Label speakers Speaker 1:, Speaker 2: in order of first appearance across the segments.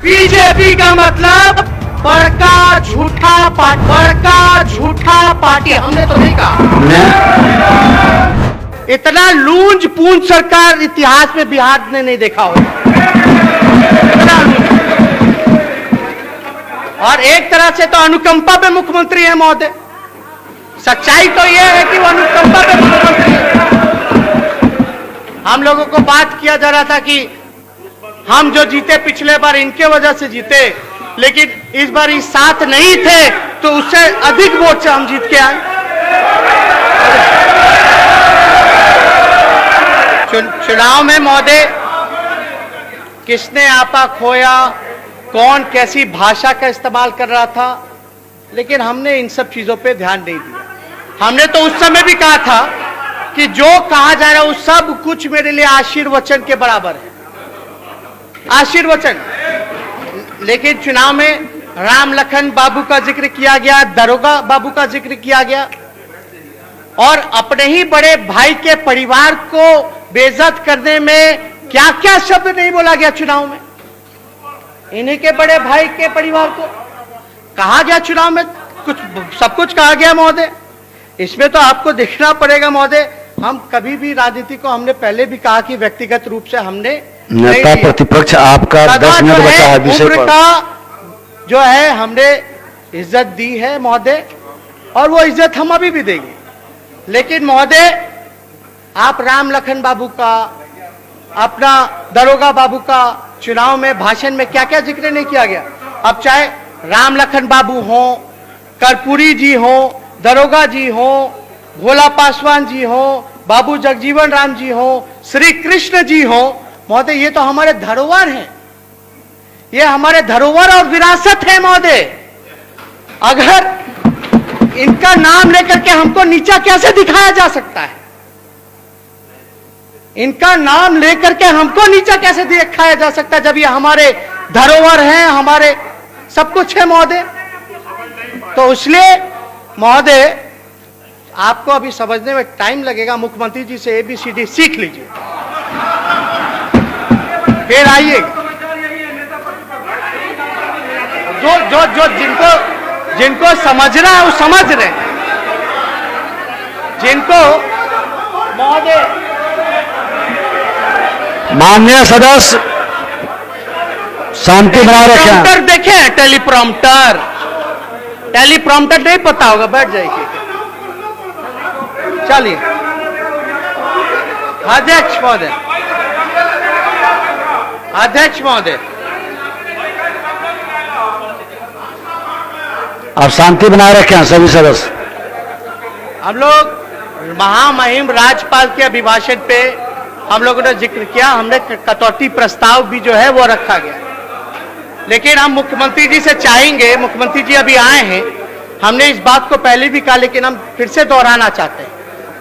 Speaker 1: BJP का मतलब बड़का झूठा पार्टी हमने तो नहीं कहा। इतना लूंज पूंज सरकार इतिहास में बिहार ने नहीं देखा होगा। और एक तरह से तो अनुकंपा पे मुख्यमंत्री है महोदय। सच्चाई तो यह है कि वो अनुकंपा पे मुख्यमंत्री है। हम लोगों को बात किया जा रहा था कि हम जो जीते पिछले बार इनके वजह से जीते, लेकिन इस बार इस साथ नहीं थे तो उससे अधिक वोट से हम जीत के आए। चुनाव में महोदय किसने आपा खोया, कौन कैसी भाषा का इस्तेमाल कर रहा था, लेकिन हमने इन सब चीजों पे ध्यान नहीं दिया। हमने तो उस समय भी कहा था कि जो कहा जा रहा है वो सब कुछ मेरे लिए आशीर्वचन के बराबर है, आशीर्वचन। लेकिन चुनाव में राम लखन बाबू का जिक्र किया गया, दरोगा बाबू का जिक्र किया गया, और अपने ही बड़े भाई के परिवार को बेइज्जत करने में क्या क्या शब्द नहीं बोला गया चुनाव में। इन्हीं के बड़े भाई के परिवार को कहा गया चुनाव में, कुछ सब कुछ कहा गया महोदय। इसमें तो आपको देखना पड़ेगा महोदय, हम कभी भी राजनीति को, हमने पहले भी कहा कि व्यक्तिगत रूप से हमने
Speaker 2: नेता प्रतिपक्ष आपका 10 मिनट बचा है विषय पर।
Speaker 1: का जो है हमने इज्जत दी है महोदय, और वो इज्जत हम अभी भी देंगे। लेकिन महोदय आप राम लखन बाबू का, अपना दरोगा बाबू का चुनाव में भाषण में क्या क्या जिक्र नहीं किया गया। अब चाहे राम लखन बाबू हो, कर्पूरी जी हो, दरोगा जी हो, भोला पासवान जी हो, बाबू जगजीवन राम जी हो, श्री कृष्ण जी हो महोदय, ये तो हमारे धरोहर हैं, ये हमारे धरोहर और विरासत है महोदय। अगर इनका नाम लेकर के हमको नीचा कैसे दिखाया जा सकता है, इनका नाम लेकर के हमको नीचा कैसे दिखाया जा सकता है, जब ये हमारे धरोहर हैं, हमारे सब कुछ है महोदय। तो इसलिए महोदय आपको अभी समझने में टाइम लगेगा। मुख्यमंत्री जी से ABCD सीख लीजिए, फिर आइए। जो जिनको समझना है वो समझ रहे हैं, जिनको महोदय।
Speaker 2: माननीय सदस्य शांति बनाए रखें।
Speaker 1: देखें टेलीप्रॉम्प्टर नहीं पता होगा, बैठ जाइए। चलिए अध्यक्ष महोदय, अध्यक्ष महोदय,
Speaker 2: आप शांति बनाए रखें सभी सदस्य।
Speaker 1: हम लोग महामहिम राज्यपाल के अभिभाषण पे हम लोगों ने जिक्र किया, हमने कटौती प्रस्ताव भी जो है वो रखा गया। लेकिन हम मुख्यमंत्री जी से चाहेंगे, मुख्यमंत्री जी अभी आए हैं, हमने इस बात को पहले भी कहा लेकिन हम फिर से दोहराना चाहते हैं।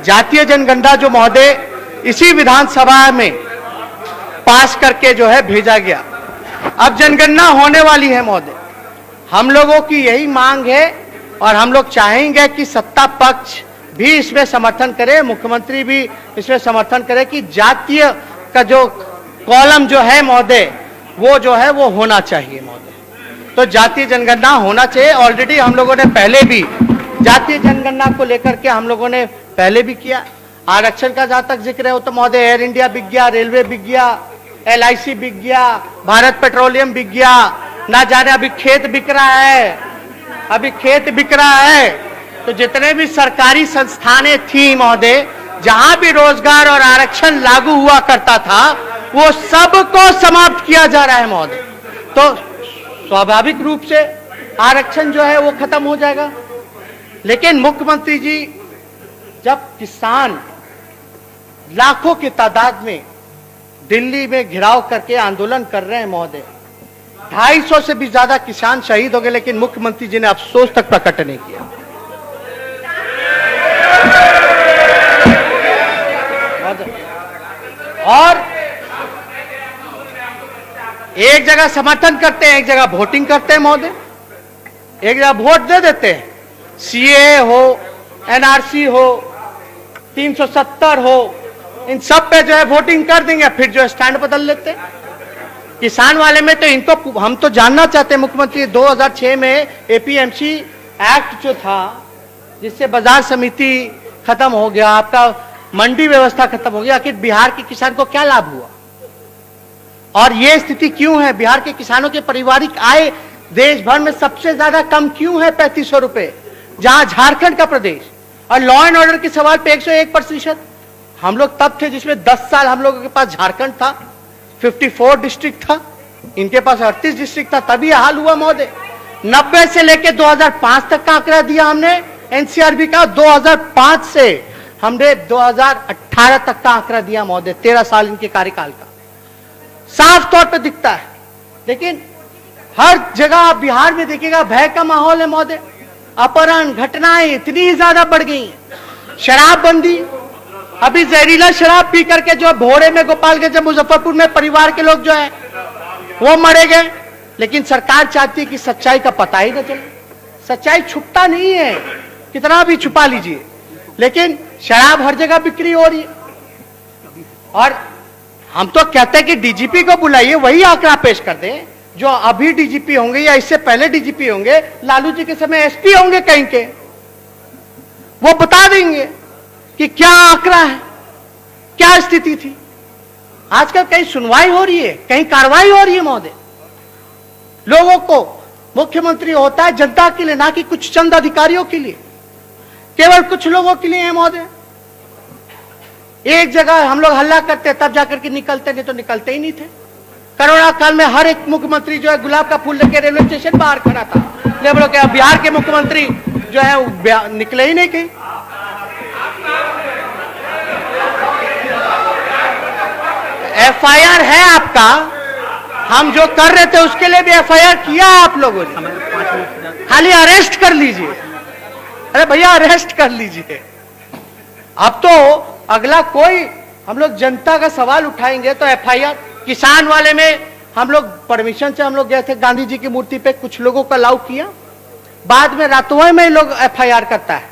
Speaker 1: जातीय जनगणना जो महोदय इसी विधानसभा में पास करके जो है भेजा गया, अब जनगणना होने वाली है महोदय। हम लोगों की यही मांग है और हम लोग चाहेंगे कि सत्ता पक्ष भी इसमें समर्थन करे, मुख्यमंत्री भी इसमें समर्थन करे कि जातीय का जो कॉलम जो है महोदय वो जो है वो होना चाहिए महोदय। तो जातीय जनगणना होना चाहिए। ऑलरेडी हम लोगों ने पहले भी जातीय जनगणना को लेकर के हम लोगों ने पहले भी किया। आरक्षण का जहां तक जिक्र है वो तो महोदय एयर इंडिया बिक गया, रेलवे बिक गया, LIC बिक गया, भारत पेट्रोलियम बिक गया, ना जाने अभी खेत बिक रहा है, अभी खेत बिक रहा है। तो जितने भी सरकारी संस्थानें थी महोदय, जहां भी रोजगार और आरक्षण लागू हुआ करता था, वो सबको समाप्त किया जा रहा है महोदय। तो स्वाभाविक रूप से आरक्षण जो है वो खत्म हो जाएगा। लेकिन मुख्यमंत्री जी जब किसान लाखों की तादाद में दिल्ली में घिराव करके आंदोलन कर रहे हैं महोदय, 250 से भी ज्यादा किसान शहीद हो गए, लेकिन मुख्यमंत्री जी ने अफसोस तक प्रकट नहीं किया। और एक जगह समर्थन करते हैं, एक जगह वोटिंग करते हैं महोदय, एक जगह वोट दे देते हैं। CAA हो, NRC हो, 370 हो, इन सब पे जो है वोटिंग कर देंगे, फिर जो है स्टैंड बदल लेते हैं। किसान वाले में तो इनको हम तो जानना चाहते हैं मुख्यमंत्री, 2006 में एपीएमसी एक्ट जो था जिससे बाजार समिति खत्म हो गया, आपका मंडी व्यवस्था खत्म हो गया, आखिर बिहार के किसान को क्या लाभ हुआ और ये स्थिति क्यों है? बिहार के किसानों के पारिवारिक आय देश भर में सबसे ज्यादा कम क्यों है, 3500 रुपए, जहां झारखंड का प्रदेश। और लॉ एंड ऑर्डर के सवाल पे 101%। हम लोग तब थे जिसमें 10 साल हम लोगों के पास झारखंड था, 54 डिस्ट्रिक्ट था, इनके पास 38 डिस्ट्रिक्ट था, तभी हाल हुआ महोदय। 90 से लेकर 2005 तक का आंकड़ा दिया हमने एनसीआरबी का, 2005 से हमने 2018 तक का आंकड़ा दिया महोदय, 13 साल इनके कार्यकाल का, साफ तौर पे दिखता है। लेकिन हर जगह आप बिहार में देखिएगा भय का माहौल है महोदय, अपहरण घटनाएं इतनी ज्यादा बढ़ गई हैं, शराबबंदी, अभी जहरीला शराब पी करके जो भोरे में गोपालगंज मुजफ्फरपुर में परिवार के लोग जो है वो मरे गए। लेकिन सरकार चाहती है कि सच्चाई का पता ही न चले, सच्चाई छुपता नहीं है, कितना भी छुपा लीजिए, लेकिन शराब हर जगह बिक्री हो रही है। और हम तो कहते हैं कि डीजीपी को बुलाइए, वही आंकड़ा पेश कर दे, जो अभी डीजीपी होंगे या इससे पहले डीजीपी होंगे, लालू जी के समय एसपी होंगे कहीं के, वो बता देंगे कि क्या आंकड़ा है, क्या स्थिति थी। आजकल कहीं सुनवाई हो रही है, कहीं कार्रवाई हो रही है महोदय। लोगों को मुख्यमंत्री होता है जनता के लिए, ना कि कुछ चंद अधिकारियों के लिए, केवल कुछ लोगों के लिए है महोदय। एक जगह हम लोग हल्ला करते तब जाकर के निकलते, नहीं तो निकलते ही नहीं थे। कोरोना काल में हर एक मुख्यमंत्री जो है गुलाब का फूल लेके रेलवे स्टेशन बाहर खड़ा था, लेकिन बिहार के मुख्यमंत्री जो है निकले ही नहीं कहीं। एफआईआर है आपका, हम जो कर रहे थे उसके लिए भी एफआईआर किया आप लोगों ने, खाली अरेस्ट कर लीजिए। अरे भैया अरेस्ट कर लीजिए। अब तो अगला कोई हम लोग जनता का सवाल उठाएंगे तो एफआईआर। किसान वाले में हम लोग परमिशन से हम लोग गए थे गांधी जी की मूर्ति पे, कुछ लोगों को अलाउ किया, बाद में रातों में लोग एफआईआर करता है।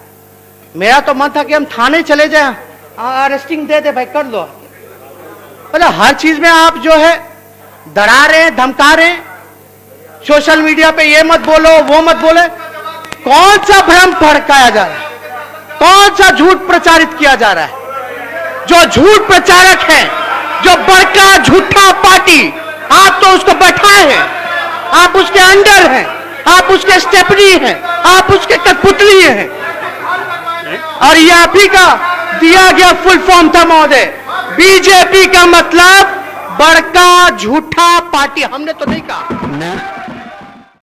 Speaker 1: मेरा तो मन था कि हम थाने चले जाए, अरेस्टिंग दे दे भाई, कर लो। मतलब हर चीज में आप जो है डरा रहे हैं, धमका रहे हैं, सोशल मीडिया पे ये मत बोलो वो मत बोले। कौन सा भ्रम भड़काया जा रहा है, कौन सा झूठ प्रचारित किया जा रहा है? जो झूठ प्रचारक है, जो बड़का झूठा पार्टी, आप तो उसको बैठाए हैं, आप उसके अंडर हैं, आप उसके स्टेपनी हैं, आप उसके कठपुतली हैं। और ये आप ही का दिया गया फुल फॉर्म था महोदय, बीजेपी का मतलब बड़का झूठा पार्टी। हमने तो नहीं कहा।